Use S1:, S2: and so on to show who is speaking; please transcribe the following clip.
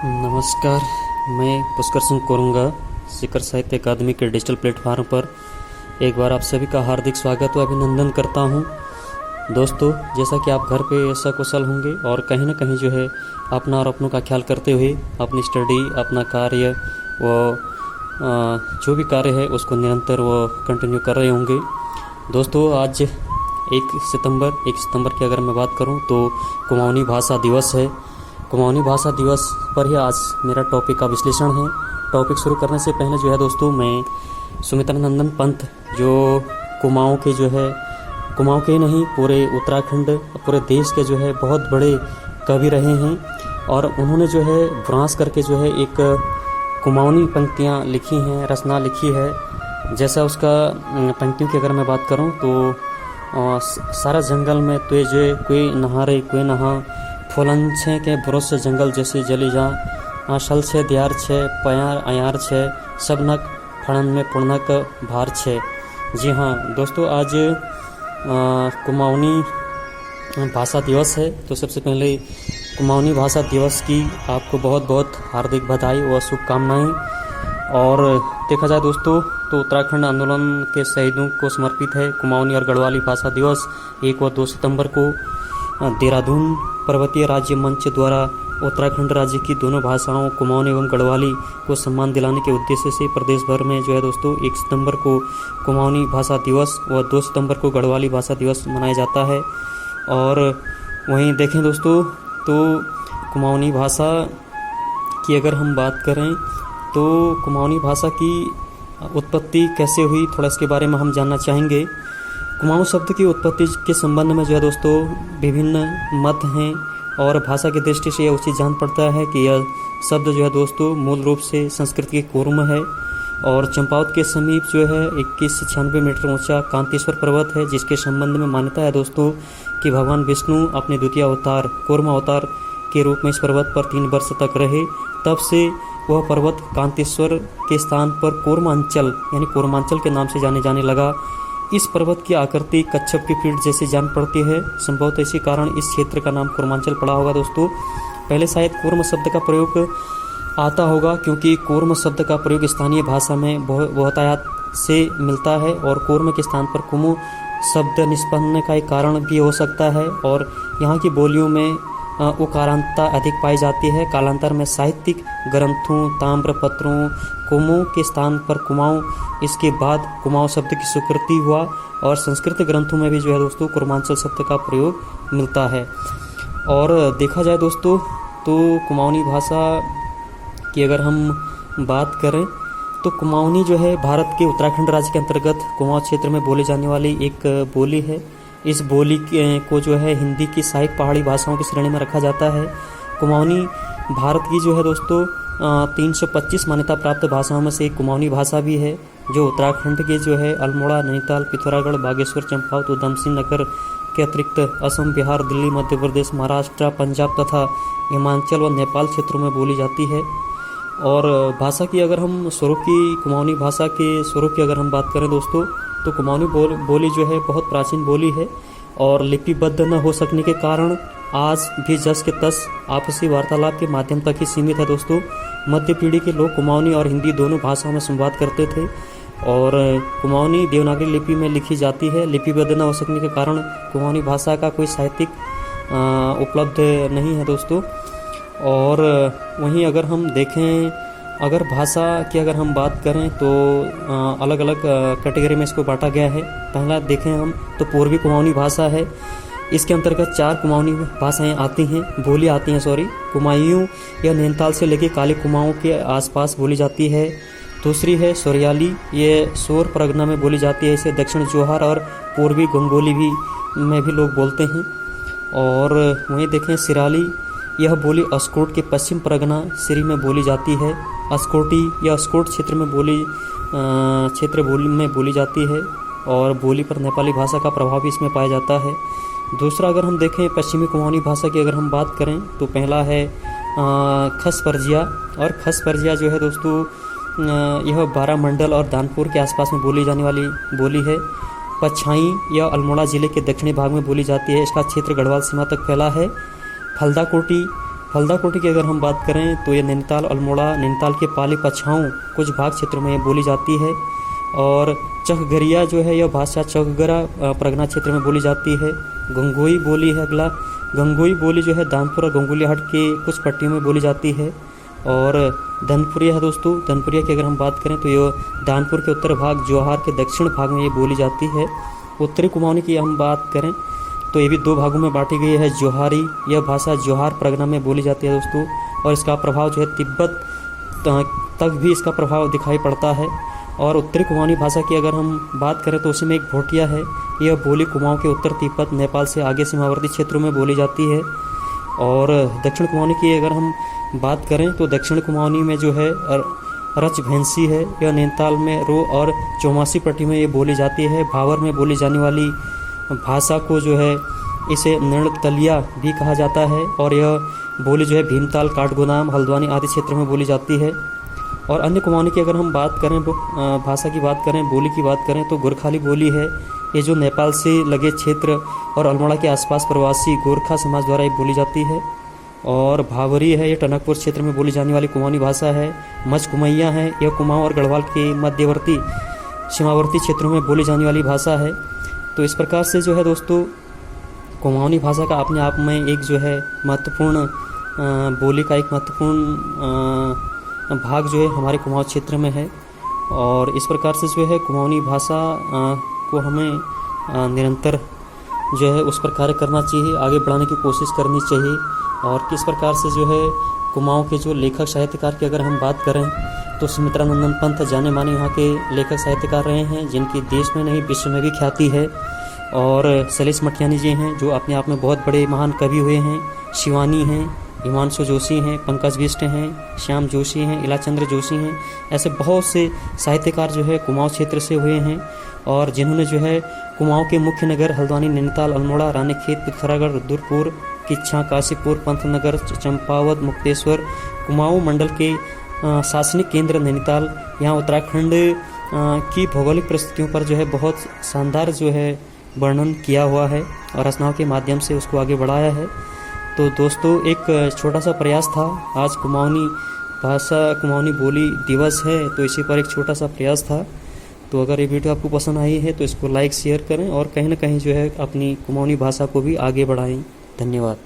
S1: नमस्कार। मैं पुष्कर सिंह कोरंगा शिखर साहित्य अकादमी के डिजिटल प्लेटफॉर्म पर एक बार आप सभी का हार्दिक स्वागत व अभिनंदन करता हूं। दोस्तों, जैसा कि आप घर पे सकुशल होंगे और कहीं ना कहीं जो है अपना और अपनों का ख्याल करते हुए अपनी स्टडी, अपना कार्य व जो भी कार्य है उसको निरंतर वो कंटिन्यू कर रहे होंगे। दोस्तों, आज 1 सितंबर की अगर मैं बात करूं तो कुमाऊनी भाषा दिवस है। कुमाऊनी भाषा दिवस पर ही आज मेरा टॉपिक का विश्लेषण है। टॉपिक शुरू करने से पहले जो है दोस्तों, मैं सुमित्रा नंदन पंत जो कुमाऊँ के जो है, कुमाऊँ के नहीं पूरे उत्तराखंड, पूरे देश के जो है बहुत बड़े कवि रहे हैं और उन्होंने जो है ब्रांस करके जो है एक कुमाऊनी पंक्तियाँ लिखी हैं, रचना लिखी है। जैसा उसका पंक्तियों की अगर मैं बात करूँ तो सारा जंगल में तुझे कोई नहारे कोई नहा, फूलन छे के ब्रोस जंगल जैसे जली जा, आशल छे दियार छे पयार अयार छे, सबनक फड़न में पुणनक भार छे। जी हाँ दोस्तों, आज कुमाऊनी भाषा दिवस है। तो सबसे पहले कुमाऊनी भाषा दिवस की आपको बहुत बहुत हार्दिक बधाई व शुभकामनाएं। और देखा जाए दोस्तों तो उत्तराखंड आंदोलन के शहीदों को समर्पित है कुमाऊनी और गढ़वाली भाषा दिवस। 1 व 2 सितंबर को देहरादून पर्वतीय राज्य मंच द्वारा उत्तराखंड राज्य की दोनों भाषाओं कुमाऊनी एवं गढ़वाली को सम्मान दिलाने के उद्देश्य से प्रदेश भर में जो है दोस्तों 1 सितंबर को कुमाऊनी भाषा दिवस व 2 सितंबर को गढ़वाली भाषा दिवस मनाया जाता है। और वहीं देखें दोस्तों तो कुमाऊनी भाषा की अगर हम बात करें तो कुमाऊनी भाषा की उत्पत्ति कैसे हुई, थोड़ा इसके बारे में हम जानना चाहेंगे। कुमाऊँ शब्द की उत्पत्ति के संबंध में जो है दोस्तों विभिन्न मत हैं और भाषा की दृष्टि से यह उचित जान पड़ता है कि यह शब्द जो है दोस्तों मूल रूप से संस्कृत की कूर्म है और चंपावत के समीप जो है 2196 मीटर ऊंचा कांतेश्वर पर्वत है, जिसके संबंध में मान्यता है दोस्तों कि भगवान विष्णु अपने द्वितीय अवतार कूर्म अवतार के रूप में इस पर्वत पर 3 वर्ष तक रहे। तब से वह पर्वत कांतेश्वर के स्थान पर कूर्मांचल यानी कूर्मांचल के नाम से जाने लगा। इस पर्वत की आकृति कच्छप की पीठ जैसी जान पड़ती है। संभवतः इसी कारण इस क्षेत्र का नाम कूर्मांचल पड़ा होगा दोस्तों। पहले शायद कूर्म शब्द का प्रयोग आता होगा, क्योंकि कूर्म शब्द का प्रयोग स्थानीय भाषा में बहुतायत से मिलता है और कूर्म के स्थान पर कुमु शब्द निष्पन्न का एक कारण भी हो सकता है। और यहाँ की बोलियों में उकारांतता अधिक पाई जाती है। कालांतर में साहित्यिक ग्रंथों, ताम्र पत्रों, कुमु के स्थान पर कुमाऊँ, इसके बाद कुमाऊँ शब्द की स्वीकृति हुआ और संस्कृत ग्रंथों में भी जो है दोस्तों कुर्मांचल शब्द का प्रयोग मिलता है। और देखा जाए दोस्तों तो कुमाऊनी भाषा की अगर हम बात करें तो कुमाऊनी जो है भारत के उत्तराखंड राज्य के अंतर्गत कुमाऊँ क्षेत्र में बोली जाने वाली एक बोली है। इस बोली को जो है हिंदी की सहायक पहाड़ी भाषाओं की श्रेणी में रखा जाता है। कुमाऊनी भारत की जो है दोस्तों 325 मान्यता प्राप्त भाषाओं में से एक कुमाऊनी भाषा भी है, जो उत्तराखंड के जो है अल्मोड़ा, नैनीताल, पिथौरागढ़, बागेश्वर, चंपावत, उधमसिंह नगर के अतिरिक्त असम, बिहार, दिल्ली, मध्य प्रदेश, महाराष्ट्र, पंजाब तथा हिमाचल व नेपाल क्षेत्रों में बोली जाती है। और भाषा की अगर हम स्वरूप की कुमाऊनी भाषा के स्वरूप की अगर हम बात करें दोस्तों तो कुमाऊनी बोली जो है बहुत प्राचीन बोली है और लिपिबद्ध न हो सकने के कारण आज भी जस के तस आपसी वार्तालाप के माध्यम तक ही सीमित है दोस्तों। मध्य पीढ़ी के लोग कुमाऊनी और हिंदी दोनों भाषाओं में संवाद करते थे और कुमाऊनी देवनागरी लिपि में लिखी जाती है। लिपिबद्ध न हो सकने के कारण कुमाऊनी भाषा का कोई साहित्यिक उपलब्ध नहीं है दोस्तों। और वहीं अगर हम देखें, अगर भाषा की अगर हम बात करें तो अलग अलग कैटेगरी में इसको बांटा गया है। पहला देखें हम तो पूर्वी कुमाऊनी भाषा है। इसके अंतर्गत 4 कुमाऊनी भाषाएं आती हैं, बोली आती हैं कुमायूं या नैनीताल से लेकर काली कुमाऊं के आसपास बोली जाती है। दूसरी है सोरियाली, ये सोर परगना में बोली जाती है। इसे दक्षिण जोहार और पूर्वी गंगोली में भी लोग बोलते हैं। और वहीं देखें सिराली, यह बोली अस्कोट के पश्चिम परगना सिरी में बोली जाती है। अस्कोटी या अस्कोट क्षेत्र में बोली जाती है और बोली पर नेपाली भाषा का प्रभाव भी इसमें पाया जाता है। दूसरा अगर हम देखें पश्चिमी कुमाऊनी भाषा की अगर हम बात करें तो पहला है खसपरजिया। और खसपरजिया जो है दोस्तों यह बारा मंडल और दानपुर के आसपास में बोली जाने वाली बोली है। पछाई या अल्मोड़ा जिले के दक्षिणी भाग में बोली जाती है। इसका क्षेत्र गढ़वाल सीमा तक फैला है। फलदा कोटी हल्दा कोटी की अगर हम बात करें तो ये नैनीताल, अल्मोड़ा, नैनीताल के पाली पछाऊँ कुछ भाग क्षेत्रों में ये बोली जाती है। और चकगरिया जो है यह भाषा चकगरा परगना क्षेत्र में बोली जाती है। गंगोई बोली है अगला, गंगोई बोली जो है दानपुर और गंगोली हाट के कुछ पट्टियों में बोली जाती है। और धनपुरिया है दोस्तों, धनपुरिया की अगर हम बात करें तो यह दानपुर के उत्तर भाग, जौहार के दक्षिण भाग में ये बोली जाती है। उत्तरी कुमाऊनी की हम बात करें तो ये भी दो भागों में बांटी गई है। जौहारी, यह भाषा जौहार परगना में बोली जाती है दोस्तों, और इसका प्रभाव जो है तिब्बत तक भी इसका प्रभाव दिखाई पड़ता है। और उत्तरी कुमाऊनी भाषा की अगर हम बात करें तो उसी में एक भोटिया है। यह बोली कुमाऊं के उत्तर तिब्बत, नेपाल से आगे सीमावर्ती क्षेत्रों में बोली जाती है। और दक्षिण कुमाऊनी की अगर हम बात करें तो दक्षिण कुमाऊनी में जो है रच भैंसी है। यह नैनीताल में रो और चौमासी पट्टी में ये बोली जाती है। भावर में बोली जाने वाली भाषा को जो है इसे निर्णतलिया भी कहा जाता है। और यह बोली जो है भीमताल, काठगोदाम, हल्द्वानी आदि क्षेत्र में बोली जाती है। और अन्य कुमाऊनी की अगर हम बात करें, भाषा की बात करें, बोली की बात करें तो गोरखाली बोली है। ये जो नेपाल से लगे क्षेत्र और अल्मोड़ा के आसपास प्रवासी गोरखा समाज द्वारा ये बोली जाती है। और भावरी है, ये टनकपुर क्षेत्र में बोली जाने वाली कुमाऊनी भाषा है। मचकुमैया है, यह कुमाऊं और गढ़वाल के मध्यवर्ती सीमावर्ती क्षेत्रों में बोली जाने वाली भाषा है। तो इस प्रकार से जो है दोस्तों कुमाऊनी भाषा का अपने आप में एक जो है महत्वपूर्ण बोली का एक महत्वपूर्ण भाग जो है हमारे कुमाऊं क्षेत्र में है। और इस प्रकार से जो है कुमाऊनी भाषा को हमें निरंतर जो है उस पर कार्य करना चाहिए, आगे बढ़ाने की कोशिश करनी चाहिए। और किस प्रकार से जो है कुमाऊं के जो लेखक साहित्यकार की अगर हम बात करें तो सुमित्रानंदन पंत जाने माने यहाँ के लेखक साहित्यकार रहे हैं, जिनकी देश में नहीं विश्व में भी ख्याति है। और सलीस मटियानी जी हैं जो अपने आप में बहुत बड़े महान कवि हुए हैं। शिवानी हैं, हिमांशु जोशी हैं, पंकज बिष्ट हैं, श्याम जोशी हैं, इलाचंद्र जोशी हैं। ऐसे बहुत से साहित्यकार जो है कुमाऊं क्षेत्र से हुए हैं और जिन्होंने जो है कुमाऊं के मुख्य नगर हल्द्वानी, नैनीताल, अल्मोड़ा, रानीखेत, पिथौरागढ़, रुद्रपुर, किच्छा, काशीपुर, पंतनगर, चंपावत, मुक्तेश्वर, कुमाऊं मंडल के शासनिक केंद्र नैनीताल, यहाँ उत्तराखंड की भौगोलिक परिस्थितियों पर जो है बहुत शानदार जो है वर्णन किया हुआ है और रचनाओं के माध्यम से उसको आगे बढ़ाया है। तो दोस्तों एक छोटा सा प्रयास था, आज कुमाऊनी भाषा, कुमाऊनी बोली दिवस है तो इसी पर एक छोटा सा प्रयास था। तो अगर ये वीडियो आपको पसंद आई है तो इसको लाइक शेयर करें और कहीं ना कहीं जो है अपनी कुमाऊनी भाषा को भी आगे बढ़ाएं। धन्यवाद।